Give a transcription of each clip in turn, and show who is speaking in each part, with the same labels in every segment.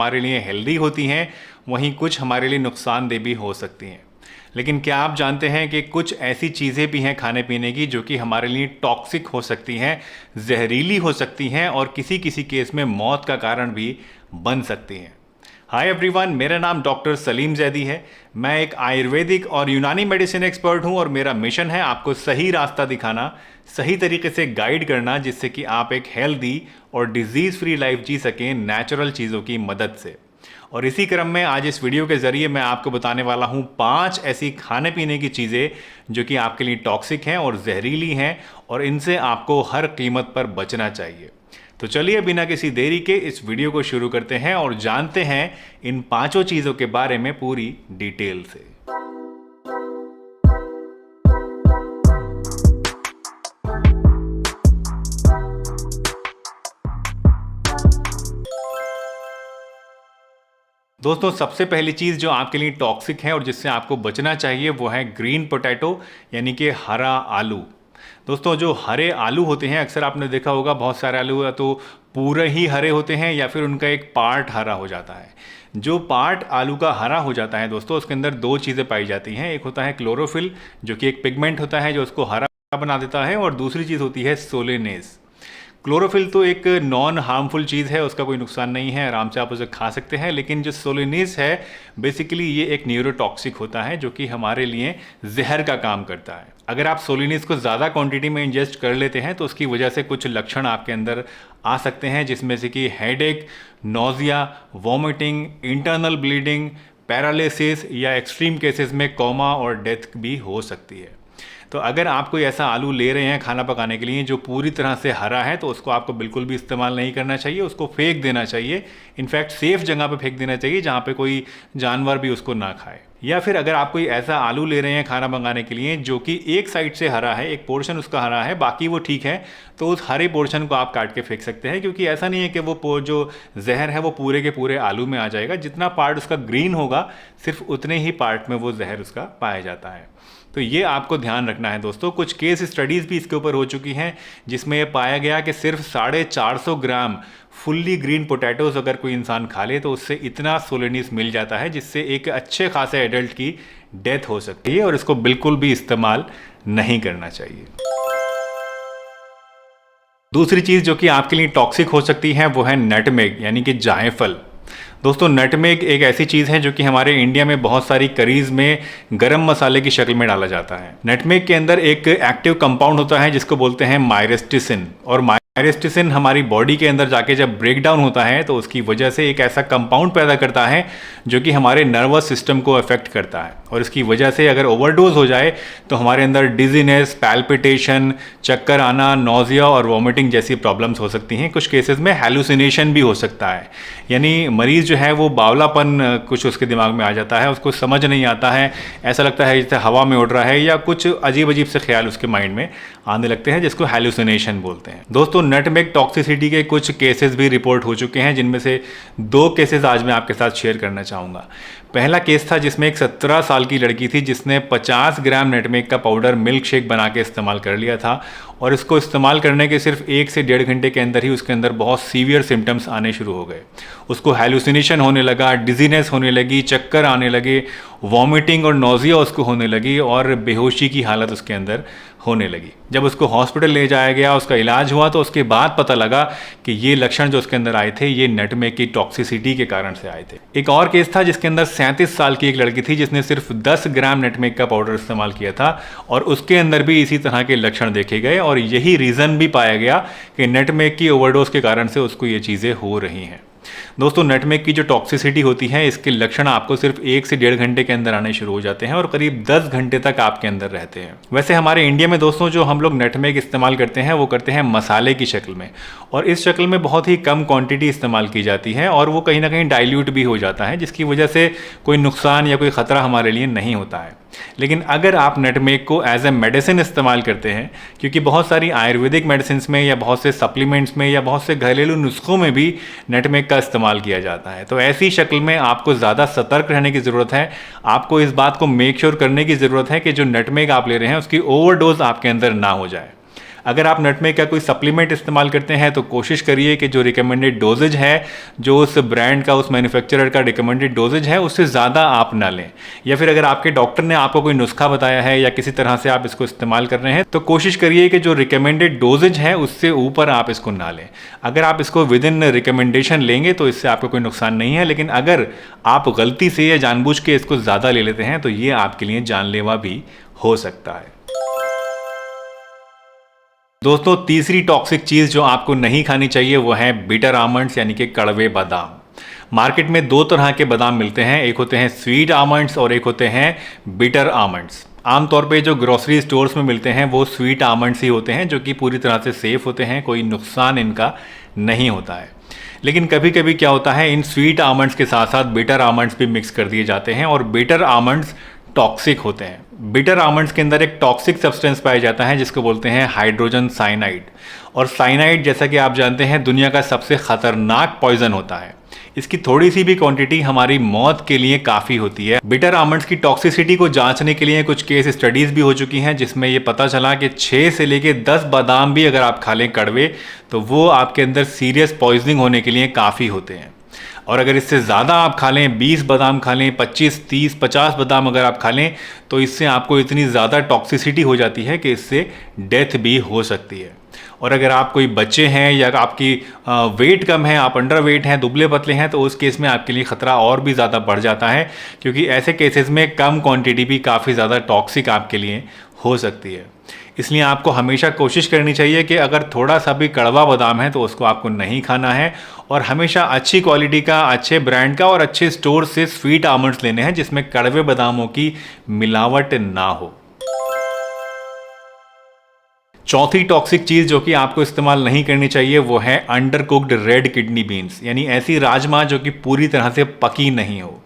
Speaker 1: हमारे लिए हेल्दी होती हैं, वहीं कुछ हमारे लिए नुकसानदेह भी हो सकती हैं। लेकिन क्या आप जानते हैं कि कुछ ऐसी चीज़ें भी हैं खाने पीने की जो कि हमारे लिए टॉक्सिक हो सकती हैं, जहरीली हो सकती हैं और किसी किसी केस में मौत का कारण भी बन सकती हैं। हाय एवरीवन, मेरा नाम डॉक्टर सलीम जैदी है। मैं एक आयुर्वेदिक और यूनानी मेडिसिन एक्सपर्ट हूं और मेरा मिशन है आपको सही रास्ता दिखाना, सही तरीके से गाइड करना, जिससे कि आप एक हेल्दी और डिजीज़ फ्री लाइफ जी सकें नेचुरल चीज़ों की मदद से। और इसी क्रम में आज इस वीडियो के ज़रिए मैं आपको बताने वाला हूं 5 ऐसी खाने पीने की चीज़ें जो कि आपके लिए टॉक्सिक हैं और जहरीली हैं और इनसे आपको हर कीमत पर बचना चाहिए। तो चलिए बिना किसी देरी के इस वीडियो को शुरू करते हैं और जानते हैं इन 5 चीज़ों के बारे में पूरी डिटेल से। दोस्तों, सबसे पहली चीज़ जो आपके लिए टॉक्सिक है और जिससे आपको बचना चाहिए वो है ग्रीन पोटैटो, यानी कि हरा आलू। दोस्तों, जो हरे आलू होते हैं, अक्सर आपने देखा होगा बहुत सारे आलू या तो पूरे ही हरे होते हैं या फिर उनका एक पार्ट हरा हो जाता है। जो पार्ट आलू का हरा हो जाता है दोस्तों, उसके अंदर 2 चीज़ें पाई जाती हैं। एक होता है क्लोरोफिल, जो कि एक पिगमेंट होता है जो उसको हरा बना देता है, और दूसरी चीज़ होती है सोलेनेस। क्लोरोफिल तो एक नॉन हार्मफुल चीज़ है, उसका कोई नुकसान नहीं है, आराम से आप उसे खा सकते हैं। लेकिन जो सोलेनेस है, बेसिकली ये एक न्यूरोटॉक्सिक होता है जो कि हमारे लिए जहर का काम करता है। अगर आप सोलेनेस को ज़्यादा क्वांटिटी में इंजेस्ट कर लेते हैं तो उसकी वजह से कुछ लक्षण आपके अंदर आ सकते हैं, जिसमें से कि headache, nausea, vomiting, internal bleeding, paralysis या एक्सट्रीम केसेस में कोमा और डेथ भी हो सकती है। तो अगर आप कोई ऐसा आलू ले रहे हैं खाना पकाने के लिए जो पूरी तरह से हरा है, तो उसको आपको बिल्कुल भी इस्तेमाल नहीं करना चाहिए, उसको फेंक देना चाहिए। इनफैक्ट सेफ जगह पे फेंक देना चाहिए जहाँ पे कोई जानवर भी उसको ना खाए। या फिर अगर आप कोई ऐसा आलू ले रहे हैं खाना मंगाने के लिए जो कि एक साइड से हरा है, एक पोर्शन उसका हरा है, बाकी वो ठीक है, तो उस हरे पोर्शन को आप काट के फेंक सकते हैं, क्योंकि ऐसा नहीं है कि वो जो जहर है वो पूरे के पूरे आलू में आ जाएगा। जितना पार्ट उसका ग्रीन होगा, सिर्फ उतने ही पार्ट में वो जहर उसका पाया जाता है। तो ये आपको ध्यान रखना है दोस्तों। कुछ केस स्टडीज़ भी इसके ऊपर हो चुकी हैं जिसमें ये पाया गया कि सिर्फ 450 ग्राम फुल्ली ग्रीन पोटैटोज अगर कोई इंसान खा ले तो उससे इतना सोलेनिस मिल जाता है जिससे एक अच्छे खासे एडल्ट की डेथ हो सकती है, और इसको बिल्कुल भी इस्तेमाल नहीं करना चाहिए। दूसरी चीज़ जो कि आपके लिए टॉक्सिक हो सकती है वो है नटमेग, यानी कि जायफल। दोस्तों, नटमेग एक ऐसी चीज़ है जो कि हमारे इंडिया में बहुत सारी करीज़ में गरम मसाले की शक्ल में डाला जाता है। नटमेग के अंदर एक एक्टिव कंपाउंड होता है जिसको बोलते हैं मायरेस्टिसिन, और मायरेस्टिसिन हमारी बॉडी के अंदर जाके जब ब्रेक डाउन होता है तो उसकी वजह से एक ऐसा कंपाउंड पैदा करता है जो कि हमारे नर्वस सिस्टम को अफेक्ट करता है, और इसकी वजह से अगर ओवरडोज हो जाए तो हमारे अंदर डिजीनेस, पैल्पिटेशन, चक्कर आना, नोजिया और वॉमिटिंग जैसी प्रॉब्लम्स हो सकती हैं। कुछ केसेस में हैलुसिनेशन भी हो सकता है, यानी मरीज़ जो है वो बावलापन कुछ उसके दिमाग में आ जाता है, उसको समझ नहीं आता है, ऐसा लगता है जैसे हवा में उड़ रहा है, या कुछ अजीब अजीब से ख्याल उसके माइंड में आने लगते हैं, जिसको हैलुसिनेशन बोलते हैं। दोस्तों, नटमेग टॉक्सिसिटी के कुछ केसेस भी रिपोर्ट हो चुके हैं, जिनमें से 2 केसेस आज मैं आपके साथ शेयर करना चाहूँगा। पहला केस था जिसमें एक 17 साल की लड़की थी जिसने 50 ग्राम नटमेग का पाउडर मिल्क शेक बना के इस्तेमाल कर लिया था, और इसको इस्तेमाल करने के सिर्फ 1 से 1.5 घंटे के अंदर ही उसके अंदर बहुत सीवियर सिम्टम्स आने शुरू हो गए। उसको हैलुसिनेशन होने लगा, डिजीनेस होने लगी, चक्कर आने लगे, वॉमिटिंग और नोजिया उसको होने लगी, और बेहोशी की हालत उसके अंदर होने लगी। जब उसको हॉस्पिटल ले जाया गया, उसका इलाज हुआ, तो उसके बाद पता लगा कि ये लक्षण जो उसके अंदर आए थे ये नटमेग की टॉक्सिसिटी के कारण से आए थे। एक और केस था जिसके अंदर 37 साल की एक लड़की थी जिसने सिर्फ 10 ग्राम नटमेग का पाउडर इस्तेमाल किया था, और उसके अंदर भी इसी तरह के लक्षण देखे गए, और यही रीज़न भी पाया गया कि नटमेग की ओवरडोज के कारण से उसको ये चीज़ें हो रही हैं। दोस्तों, नटमेग की जो टॉक्सिसिटी होती है, इसके लक्षण आपको सिर्फ 1 से 1.5 घंटे के अंदर आने शुरू हो जाते हैं और करीब 10 घंटे तक आपके अंदर रहते हैं। वैसे हमारे इंडिया में दोस्तों जो हम लोग नटमेग इस्तेमाल करते हैं वो करते हैं मसाले की शक्ल में, और इस शक्ल में बहुत ही कम क्वांटिटी इस्तेमाल की जाती है, और वो कहीं ना कहीं डाइल्यूट भी हो जाता है, जिसकी वजह से कोई नुकसान या कोई ख़तरा हमारे लिए नहीं होता है। लेकिन अगर आप नटमेग को एज ए मेडिसिन इस्तेमाल करते हैं, क्योंकि बहुत सारी आयुर्वेदिक मेडिसिन में या बहुत से सप्लीमेंट्स में या बहुत से घरेलू नुस्खों में भी नटमेग का इस्तेमाल किया जाता है, तो ऐसी शक्ल में आपको ज़्यादा सतर्क रहने की ज़रूरत है। आपको इस बात को मेक श्योर करने की ज़रूरत है कि जो नटमेग आप ले रहे हैं उसकी ओवरडोज आपके अंदर ना हो जाए। अगर आप नटमेग का कोई सप्लीमेंट इस्तेमाल करते हैं तो कोशिश करिए कि जो रिकमेंडेड डोजेज है, जो उस ब्रांड का, उस मैन्युफैक्चरर का रिकमेंडेड डोजेज है, उससे ज़्यादा आप ना लें। या फिर अगर आपके डॉक्टर ने आपको कोई नुस्खा बताया है या किसी तरह से आप इसको इस्तेमाल कर रहे हैं तो कोशिश करिए कि जो रिकमेंडेड डोजेज है उससे ऊपर आप इसको ना लें। अगर आप इसको विद इन रिकमेंडेशन लेंगे तो इससे आपको कोई नुकसान नहीं है, लेकिन अगर आप गलती से या जानबूझ के इसको ज़्यादा ले लेते हैं तो ये आपके लिए जानलेवा भी हो सकता है। दोस्तों, तीसरी टॉक्सिक चीज़ जो आपको नहीं खानी चाहिए वो है बिटर आमंड्स यानी कि कड़वे बादाम। मार्केट में दो तरह के बादाम मिलते हैं, एक होते हैं स्वीट आमंड्स और एक होते हैं बिटर आमंड्स। आमतौर पे जो ग्रोसरी स्टोर्स में मिलते हैं वो स्वीट आमंड्स ही होते हैं, जो कि पूरी तरह से सेफ होते हैं, कोई नुकसान इनका नहीं होता है। लेकिन कभी कभी क्या होता है, इन स्वीट आमंड्स के साथ साथ बिटर आमंड्स भी मिक्स कर दिए जाते हैं और बिटर आमंड्स टॉक्सिक होते हैं। बिटर आमंड्स के अंदर एक टॉक्सिक सब्सटेंस पाया जाता है जिसको बोलते हैं हाइड्रोजन साइनाइड। और साइनाइड, जैसा कि आप जानते हैं, दुनिया का सबसे खतरनाक पॉइजन होता है। इसकी थोड़ी सी भी क्वांटिटी हमारी मौत के लिए काफ़ी होती है। बिटर आमंड्स की टॉक्सिसिटी को जांचने के लिए कुछ केस स्टडीज़ भी हो चुकी हैं जिसमें ये पता चला कि 6 से लेके 10 बादाम भी अगर आप खा लें कड़वे, तो वो आपके अंदर सीरियस पॉइजनिंग होने के लिए काफ़ी होते हैं। और अगर इससे ज़्यादा आप खा लें, 20 बादाम खा लें, 25, 30, 50 बादाम अगर आप खा लें, तो इससे आपको इतनी ज़्यादा टॉक्सिसिटी हो जाती है कि इससे डेथ भी हो सकती है। और अगर आप कोई बच्चे हैं या आपकी वेट कम है, आप अंडर वेट हैं, दुबले पतले हैं, तो उस केस में आपके लिए ख़तरा और भी ज़्यादा बढ़ जाता है, क्योंकि ऐसे केसेस में कम क्वांटिटी भी काफ़ी ज़्यादा टॉक्सिक आपके लिए हो सकती है। इसलिए आपको हमेशा कोशिश करनी चाहिए कि अगर थोड़ा सा भी कड़वा बादाम है तो उसको आपको नहीं खाना है, और हमेशा अच्छी क्वालिटी का, अच्छे ब्रांड का और अच्छे स्टोर से स्वीट आमंड्स लेने हैं जिसमें कड़वे बादामों की मिलावट ना हो। चौथी टॉक्सिक चीज़ जो कि आपको इस्तेमाल नहीं करनी चाहिए वो है under cooked red kidney beans, यानी ऐसी राजमा जो कि पूरी तरह से पकी नहीं हो।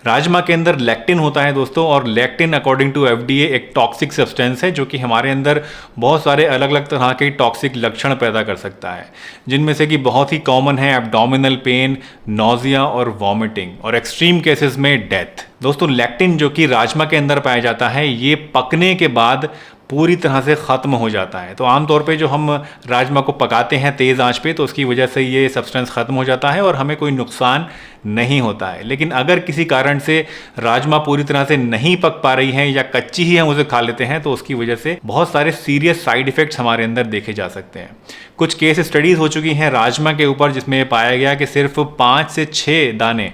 Speaker 1: राजमा के अंदर लेक्टिन होता है दोस्तों, और लेक्टिन अकॉर्डिंग टू FDA एक टॉक्सिक सब्सटेंस है जो कि हमारे अंदर बहुत सारे अलग अलग तरह के टॉक्सिक लक्षण पैदा कर सकता है, जिनमें से कि बहुत ही कॉमन है एब्डोमिनल पेन, नोजिया और वॉमिटिंग, और एक्सट्रीम केसेस में डेथ। दोस्तों, लेक्टिन जो कि राजमा के अंदर पाया जाता है, ये पकने के बाद पूरी तरह से ख़त्म हो जाता है। तो आमतौर पे जो हम राजमा को पकाते हैं तेज़ आंच पे, तो उसकी वजह से ये सब्सटेंस ख़त्म हो जाता है और हमें कोई नुकसान नहीं होता है। लेकिन अगर किसी कारण से राजमा पूरी तरह से नहीं पक पा रही है या कच्ची ही हम उसे खा लेते हैं, तो उसकी वजह से बहुत सारे सीरियस साइड इफ़ेक्ट्स हमारे अंदर देखे जा सकते हैं। कुछ केस स्टडीज़ हो चुकी हैं राजमा के ऊपर जिसमें ये पाया गया कि सिर्फ 5 से 6 दाने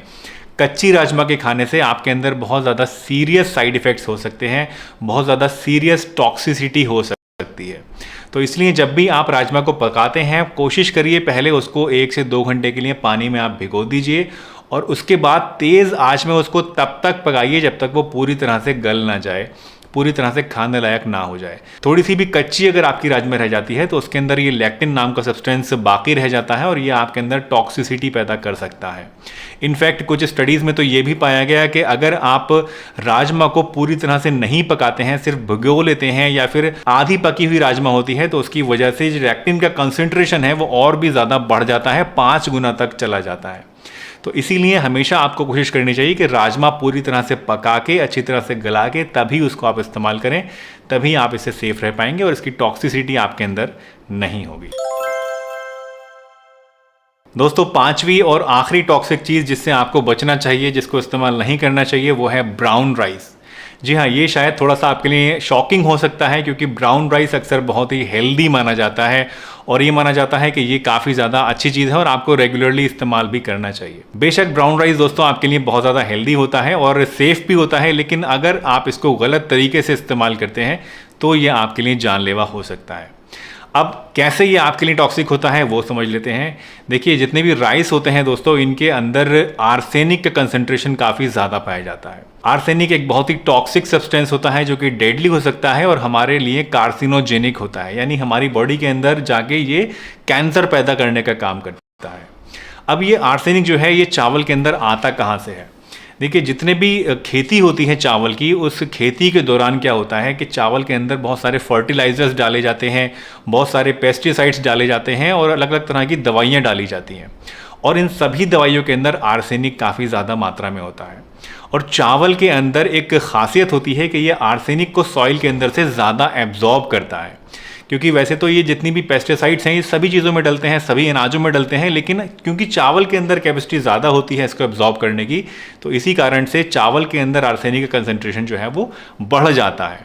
Speaker 1: कच्ची राजमा के खाने से आपके अंदर बहुत ज़्यादा सीरियस साइड इफ़ेक्ट्स हो सकते हैं, बहुत ज़्यादा सीरियस टॉक्सिसिटी हो सकती है। तो इसलिए जब भी आप राजमा को पकाते हैं, कोशिश करिए पहले उसको 1 से 2 घंटे के लिए पानी में आप भिगो दीजिए, और उसके बाद तेज़ आंच में उसको तब तक पकाइए जब तक वो पूरी तरह से गल ना जाए, पूरी तरह से खाने लायक ना हो जाए। थोड़ी सी भी कच्ची अगर आपकी राजमा रह जाती है तो उसके अंदर ये लेक्टिन नाम का सब्सटेंस बाकी रह जाता है और ये आपके अंदर टॉक्सिसिटी पैदा कर सकता है। इनफैक्ट कुछ स्टडीज़ में तो ये भी पाया गया कि अगर आप राजमा को पूरी तरह से नहीं पकाते हैं, सिर्फ भिगो लेते हैं या फिर आधी पकी हुई राजमा होती है, तो उसकी वजह से जो लेक्टिन का कंसंट्रेशन है वो और भी ज़्यादा बढ़ जाता है, 5 गुना तक चला जाता है। तो इसीलिए हमेशा आपको कोशिश करनी चाहिए कि राजमा पूरी तरह से पका के, अच्छी तरह से गला के, तभी उसको आप इस्तेमाल करें, तभी आप इससे सेफ रह पाएंगे और इसकी टॉक्सिसिटी आपके अंदर नहीं होगी। दोस्तों, 5वीं और आखिरी टॉक्सिक चीज़ जिससे आपको बचना चाहिए, जिसको इस्तेमाल नहीं करना चाहिए, वो है ब्राउन राइस। जी हाँ, ये शायद थोड़ा सा आपके लिए शॉकिंग हो सकता है क्योंकि ब्राउन राइस अक्सर बहुत ही हेल्दी माना जाता है और ये माना जाता है कि ये काफ़ी ज़्यादा अच्छी चीज़ है और आपको रेगुलरली इस्तेमाल भी करना चाहिए। बेशक ब्राउन राइस दोस्तों आपके लिए बहुत ज़्यादा हेल्दी होता है और सेफ़ भी होता है, लेकिन अगर आप इसको गलत तरीके से इस्तेमाल करते हैं तो ये आपके लिए जानलेवा हो सकता है। अब कैसे ये आपके लिए टॉक्सिक होता है वो समझ लेते हैं। देखिए, जितने भी राइस होते हैं दोस्तों, इनके अंदर आर्सेनिक का कंसंट्रेशन काफ़ी ज़्यादा पाया जाता है। आर्सेनिक एक बहुत ही टॉक्सिक सब्सटेंस होता है जो कि डेडली हो सकता है और हमारे लिए कार्सिनोजेनिक होता है, यानी हमारी बॉडी के अंदर जाके ये कैंसर पैदा करने का काम करता है। अब ये आर्सेनिक जो है ये चावल के अंदर आता कहाँ से है? देखिए, जितने भी खेती होती है चावल की, उस खेती के दौरान क्या होता है कि चावल के अंदर बहुत सारे फर्टिलाइजर्स डाले जाते हैं, बहुत सारे पेस्टिसाइड्स डाले जाते हैं और अलग अलग तरह की दवाइयाँ डाली जाती हैं, और इन सभी दवाइयों के अंदर आर्सेनिक काफ़ी ज़्यादा मात्रा में होता है। और चावल के अंदर एक खासियत होती है कि ये आर्सेनिक को सॉइल के अंदर से ज़्यादा एब्जॉर्ब करता है। क्योंकि वैसे तो ये जितनी भी पेस्टिसाइड्स हैं ये सभी चीज़ों में डलते हैं, सभी अनाजों में डलते हैं, लेकिन क्योंकि चावल के अंदर कैपेसिटी ज़्यादा होती है इसको एब्जॉर्ब करने की, तो इसी कारण से चावल के अंदर आर्सेनिक का कंसंट्रेशन जो है वो बढ़ जाता है।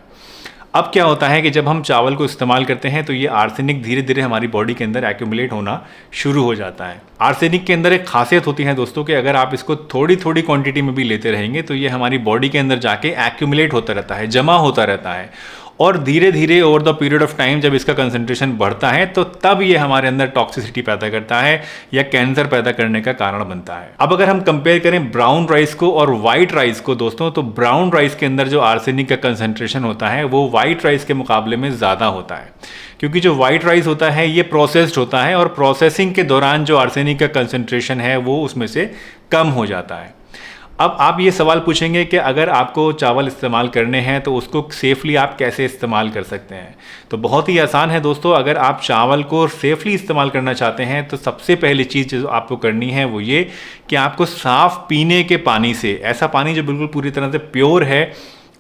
Speaker 1: अब क्या होता है कि जब हम चावल को इस्तेमाल करते हैं तो ये आर्सेनिक धीरे धीरे हमारी बॉडी के अंदर एक्यूमुलेट होना शुरू हो जाता है। आर्सेनिक के अंदर एक खासियत होती है दोस्तों कि अगर आप इसको थोड़ी थोड़ी क्वांटिटी में भी लेते रहेंगे तो ये हमारी बॉडी के अंदर जाके एक्यूमुलेट होता रहता है, जमा होता रहता है, और धीरे धीरे over the period of time जब इसका कंसंट्रेशन बढ़ता है तो तब ये हमारे अंदर टॉक्सिसिटी पैदा करता है या कैंसर पैदा करने का कारण बनता है। अब अगर हम कंपेयर करें ब्राउन राइस को और वाइट राइस को दोस्तों, तो ब्राउन राइस के अंदर जो आर्सेनिक का कंसंट्रेशन होता है वो वाइट राइस के मुकाबले में ज़्यादा होता है, क्योंकि जो वाइट राइस होता है ये प्रोसेस्ड होता है और प्रोसेसिंग के दौरान जो आर्सेनिक का कंसंट्रेशन है वो उसमें से कम हो जाता है। अब आप ये सवाल पूछेंगे कि अगर आपको चावल इस्तेमाल करने हैं तो उसको सेफली आप कैसे इस्तेमाल कर सकते हैं। तो बहुत ही आसान है दोस्तों, अगर आप चावल को सेफली इस्तेमाल करना चाहते हैं तो सबसे पहली चीज़ जो आपको करनी है वो ये कि आपको साफ़ पीने के पानी से, ऐसा पानी जो बिल्कुल पूरी तरह से प्योर है,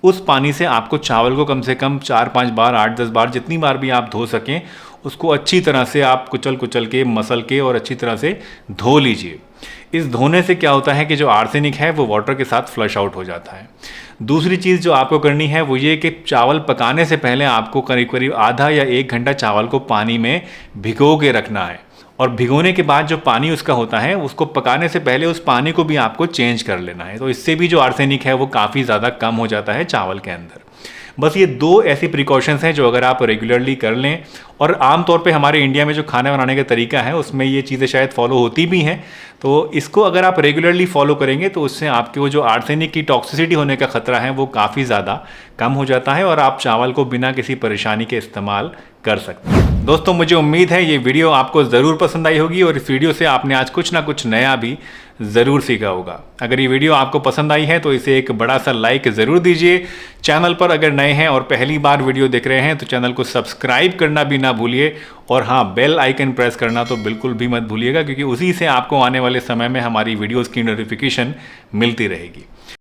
Speaker 1: उस पानी से आपको चावल को कम से कम 4-5 बार, 8-10 बार, जितनी बार भी आप धो सकें उसको अच्छी तरह से आप कुचल कुचल के, मसल के और अच्छी तरह से धो लीजिए। इस धोने से क्या होता है कि जो आर्सेनिक है वो वाटर के साथ फ्लश आउट हो जाता है। दूसरी चीज़ जो आपको करनी है वो ये कि चावल पकाने से पहले आपको करीब करीब आधा या 1 घंटा चावल को पानी में भिगो के रखना है, और भिगोने के बाद जो पानी उसका होता है उसको पकाने से पहले उस पानी को भी आपको चेंज कर लेना है। तो इससे भी जो आर्सेनिक है वो काफ़ी ज़्यादा कम हो जाता है चावल के अंदर। बस ये 2 ऐसी प्रिकॉशंस हैं जो अगर आप रेगुलरली कर लें, और आमतौर पे हमारे इंडिया में जो खाना बनाने का तरीका है उसमें ये चीज़ें शायद फॉलो होती भी हैं, तो इसको अगर आप रेगुलरली फॉलो करेंगे तो उससे आपके वो जो आर्सेनिक की टॉक्सिसिटी होने का खतरा है वो काफ़ी ज़्यादा कम हो जाता है और आप चावल को बिना किसी परेशानी के इस्तेमाल कर सकते हैं। दोस्तों मुझे उम्मीद है ये वीडियो आपको ज़रूर पसंद आई होगी और इस वीडियो से आपने आज कुछ ना कुछ नया भी ज़रूर सीखा होगा। अगर ये वीडियो आपको पसंद आई है तो इसे एक बड़ा सा लाइक ज़रूर दीजिए। चैनल पर अगर नए हैं और पहली बार वीडियो देख रहे हैं तो चैनल को सब्सक्राइब करना भी ना भूलिए, और हाँ, बेल आइकन प्रेस करना तो बिल्कुल भी मत भूलिएगा, क्योंकि उसी से आपको आने वाले समय में हमारी वीडियोज़ की नोटिफिकेशन मिलती रहेगी।